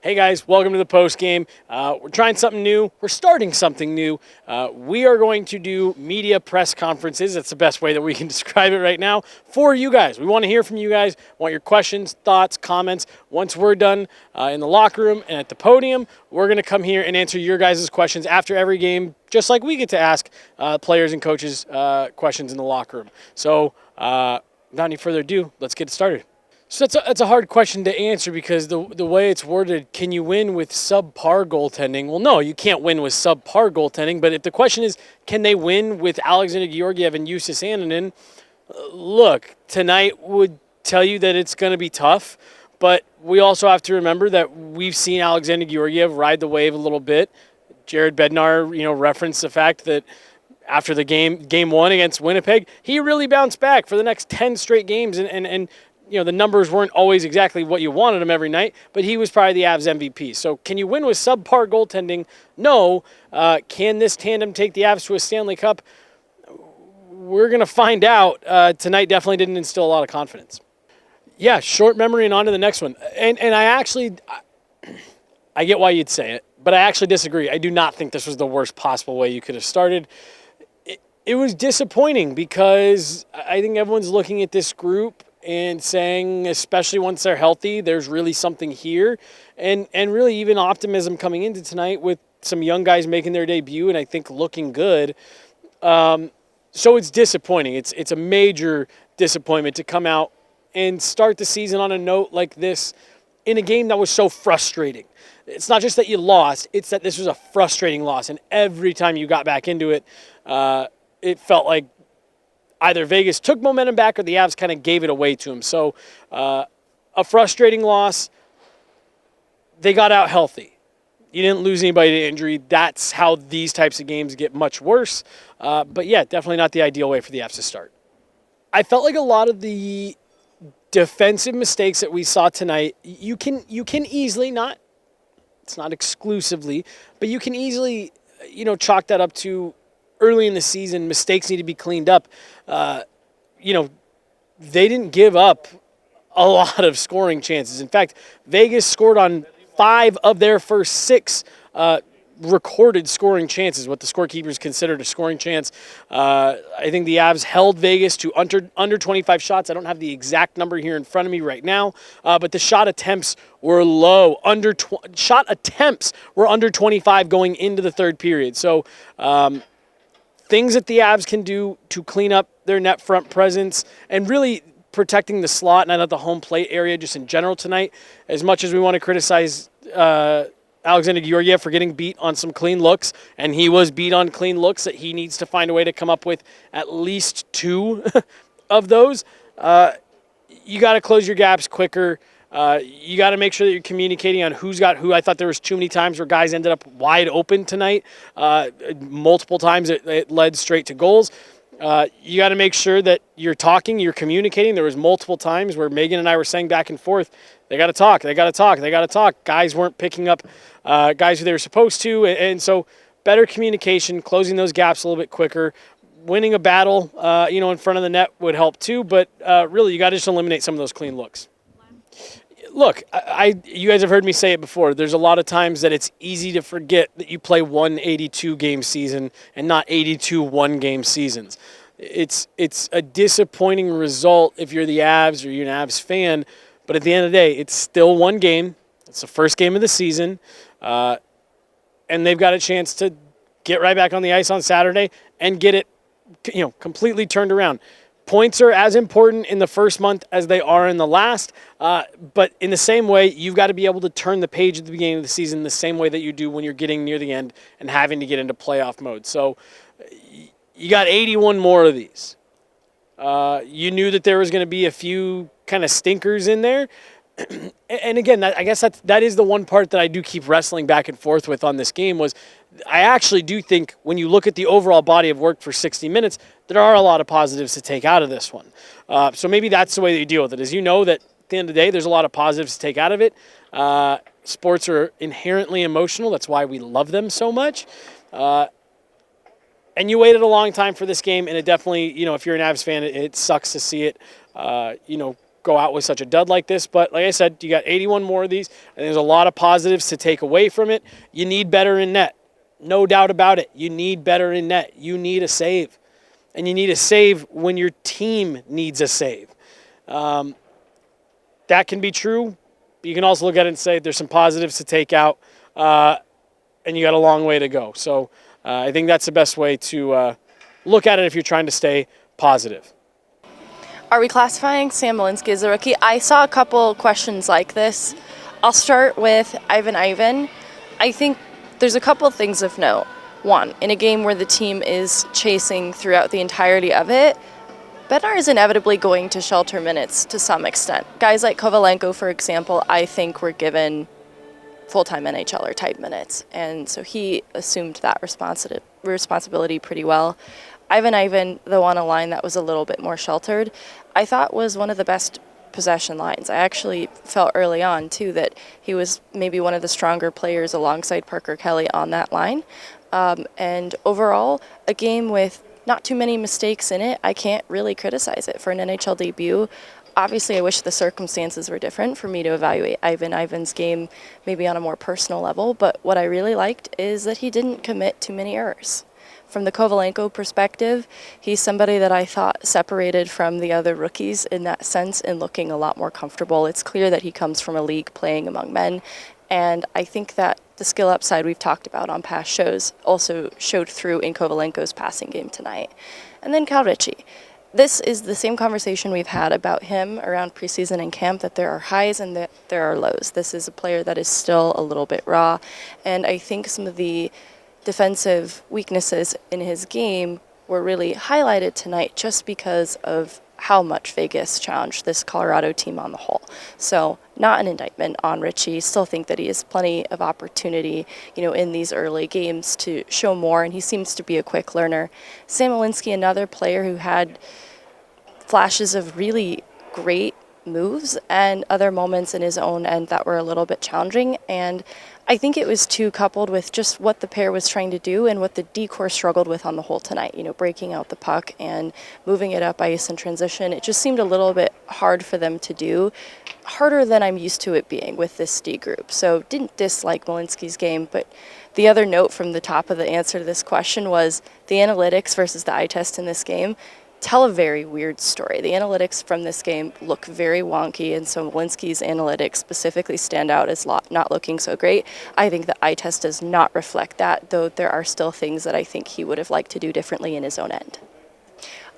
Hey guys, welcome to the post game. We're trying something new. We're starting something new. We are going to do media press conferences. That's the best way that we can describe it right now for you guys. We want to hear from you guys. Want your questions, thoughts, comments. Once we're done in the locker room and at the podium, we're going to come here and answer your guys' questions after every game, just like we get to ask players and coaches questions in the locker room. So without any further ado, let's get started. So that's a hard question to answer because the way it's worded, can you win with subpar goaltending? Well, no, you can't win with subpar goaltending. But if the question is, can they win with Alexander Georgiev and Justus Annunen? Look, tonight would tell you that it's going to be tough. But we also have to remember that we've seen Alexander Georgiev ride the wave a little bit. Jared Bednar, referenced the fact that after the game one against Winnipeg, he really bounced back for the next 10 straight games and the numbers weren't always exactly what you wanted him every night, but he was probably the Avs MVP. So can you win with subpar goaltending? No. Can this tandem take the Avs to a Stanley Cup? We're going to find out. Tonight definitely didn't instill a lot of confidence. Yeah, short memory and on to the next one. And I get why you'd say it, but I actually disagree. I do not think this was the worst possible way you could have started. It was disappointing because I think everyone's looking at this group and saying, especially once they're healthy, there's really something here. And really even optimism coming into tonight with some young guys making their debut and I think looking good. So it's disappointing. It's a major disappointment to come out and start the season on a note like this in a game that was so frustrating. It's not just that you lost, it's that this was a frustrating loss. And every time you got back into it, it felt like either Vegas took momentum back or the Avs kind of gave it away to them. So a frustrating loss. They got out healthy. You didn't lose anybody to injury. That's how these types of games get much worse. But yeah, definitely not the ideal way for the Avs to start. I felt like a lot of the defensive mistakes that we saw tonight, you can easily, it's not exclusively, but you can easily, chalk that up to early in the season, mistakes need to be cleaned up. They didn't give up a lot of scoring chances. In fact, Vegas scored on 5 of their first 6 recorded scoring chances, what the scorekeepers considered a scoring chance. I think the Avs held Vegas to under 25 shots. I don't have the exact number here in front of me right now, but the shot attempts were low. Shot attempts were under 25 going into the third period. So, things that the Avs can do to clean up their net front presence and really protecting the slot and at the home plate area just in general tonight. As much as we want to criticize Alexander Georgiev for getting beat on some clean looks, and he was beat on clean looks, that he needs to find a way to come up with at least 2 of those. You got to close your gaps quicker. You got to make sure that you're communicating on who's got who. I thought there was too many times where guys ended up wide open tonight. Multiple times it led straight to goals. You got to make sure that you're talking, you're communicating. There was multiple times where Meghan and I were saying back and forth, they got to talk, they got to talk, they got to talk. Guys weren't picking up guys who they were supposed to. And so better communication, closing those gaps a little bit quicker. Winning a battle, in front of the net would help too. But really, you got to just eliminate some of those clean looks. Look, you guys have heard me say it before. There's a lot of times that it's easy to forget that you play one 82-game season and not 82 one-game seasons. It's a disappointing result if you're the Avs or you're an Avs fan, but at the end of the day, it's still one game. It's the first game of the season, and they've got a chance to get right back on the ice on Saturday and get it, completely turned around. Points are as important in the first month as they are in the last, but in the same way, you've got to be able to turn the page at the beginning of the season the same way that you do when you're getting near the end and having to get into playoff mode. So you got 81 more of these. You knew that there was going to be a few kind of stinkers in there. And again, I guess that is the one part that I do keep wrestling back and forth with on this game was I actually do think when you look at the overall body of work for 60 minutes, there are a lot of positives to take out of this one. So maybe that's the way that you deal with it, is you know that at the end of the day, there's a lot of positives to take out of it. Sports are inherently emotional. That's why we love them so much. And you waited a long time for this game, and it definitely, if you're an Avs fan, it sucks to see it, go out with such a dud like this. But like I said, you got 81 more of these, and there's a lot of positives to take away from it. You need better in net. No doubt about it. You need better in net. You need a save. And you need a save when your team needs a save. That can be true. You can also look at it and say there's some positives to take out, and you got a long way to go. So I think that's the best way to look at it if you're trying to stay positive. Are we classifying Sam Malinski as a rookie? I saw a couple questions like this. I'll start with Ivan. I think there's a couple things of note. One, in a game where the team is chasing throughout the entirety of it, Bednar is inevitably going to shelter minutes to some extent. Guys like Kovalenko, for example, I think were given full-time NHLer type minutes, and so he assumed that responsibility pretty well. Ivan, though on a line that was a little bit more sheltered, I thought was one of the best possession lines. I actually felt early on, too, that he was maybe one of the stronger players alongside Parker Kelly on that line. And overall, a game with not too many mistakes in it. I can't really criticize it for an NHL debut. Obviously, I wish the circumstances were different for me to evaluate Ivan's game maybe on a more personal level, but what I really liked is that he didn't commit too many errors. From the Kovalenko perspective, he's somebody that I thought separated from the other rookies in that sense and looking a lot more comfortable. It's clear that he comes from a league playing among men, and I think that the skill upside we've talked about on past shows also showed through in Kovalenko's passing game tonight. And then Cal Ritchie. This is the same conversation we've had about him around preseason and camp, that there are highs and that there are lows. This is a player that is still a little bit raw, and I think some of the defensive weaknesses in his game were really highlighted tonight just because of how much Vegas challenged this Colorado team on the whole. So not an indictment on Ritchie. Still think that he has plenty of opportunity, in these early games to show more, and he seems to be a quick learner. Sam Malinski, another player who had flashes of really great moves and other moments in his own end that were a little bit challenging, and I think it was too coupled with just what the pair was trying to do and what the D-core struggled with on the whole tonight, breaking out the puck and moving it up ice in transition. It just seemed a little bit hard for them to do, harder than I'm used to it being with this D group. So didn't dislike Malinski's game, but the other note from the top of the answer to this question was the analytics versus the eye test in this game tell a very weird story. The analytics from this game look very wonky, and so Malinski's analytics specifically stand out as not looking so great. I think the eye test does not reflect that, though there are still things that I think he would have liked to do differently in his own end.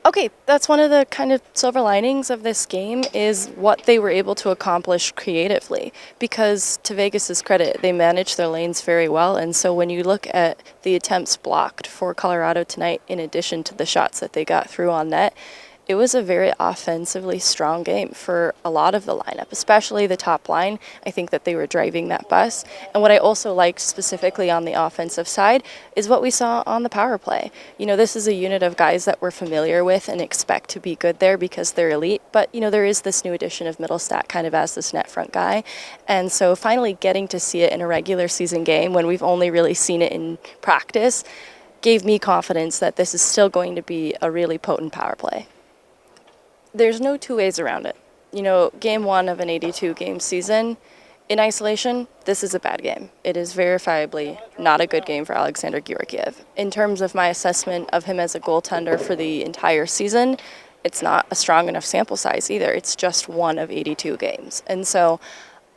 Okay, that's one of the kind of silver linings of this game is what they were able to accomplish creatively, because to Vegas's credit, they managed their lanes very well, and so when you look at the attempts blocked for Colorado tonight, in addition to the shots that they got through on net, it was a very offensively strong game for a lot of the lineup, especially the top line. I think that they were driving that bus. And what I also liked specifically on the offensive side is what we saw on the power play. This is a unit of guys that we're familiar with and expect to be good there because they're elite. But, there is this new addition of Middlestat kind of as this net front guy. And so finally getting to see it in a regular season game when we've only really seen it in practice gave me confidence that this is still going to be a really potent power play. There's no two ways around it. Game one of an 82-game season, in isolation, this is a bad game. It is verifiably not a good game for Alexander Georgiev. In terms of my assessment of him as a goaltender for the entire season, it's not a strong enough sample size either. It's just one of 82 games. And so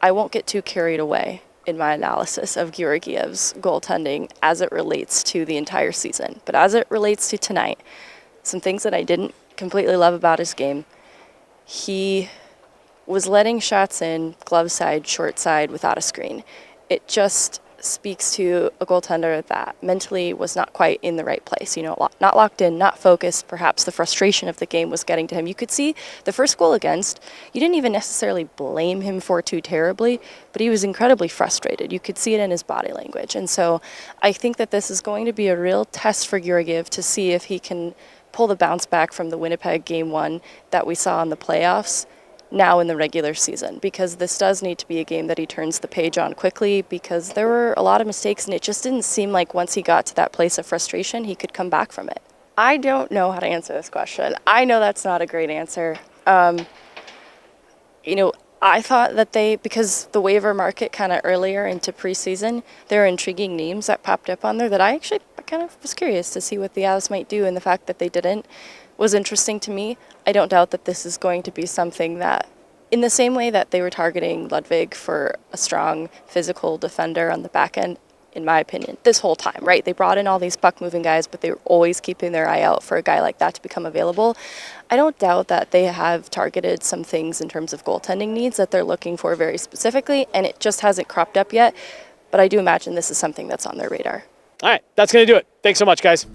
I won't get too carried away in my analysis of Georgiev's goaltending as it relates to the entire season. But as it relates to tonight, some things that I didn't completely love about his game. He was letting shots in glove side, short side without a screen. It just speaks to a goaltender that mentally was not quite in the right place. Not locked in, not focused. Perhaps the frustration of the game was getting to him. You could see the first goal against, you didn't even necessarily blame him for too terribly, but he was incredibly frustrated. You could see it in his body language. And so I think that this is going to be a real test for Georgiev to see if he can pull the bounce back from the Winnipeg Game 1 that we saw in the playoffs now in the regular season, because this does need to be a game that he turns the page on quickly, because there were a lot of mistakes and it just didn't seem like once he got to that place of frustration, he could come back from it. I don't know how to answer this question. I know that's not a great answer. I thought that because the waiver market kind of earlier into preseason, there are intriguing names that popped up on there that I kind of was curious to see what the Avs might do, and the fact that they didn't was interesting to me. I don't doubt that this is going to be something that, in the same way that they were targeting Ludwig for a strong physical defender on the back end, in my opinion, this whole time, right? They brought in all these puck-moving guys, but they were always keeping their eye out for a guy like that to become available. I don't doubt that they have targeted some things in terms of goaltending needs that they're looking for very specifically, and it just hasn't cropped up yet. But I do imagine this is something that's on their radar. All right, that's going to do it. Thanks so much, guys.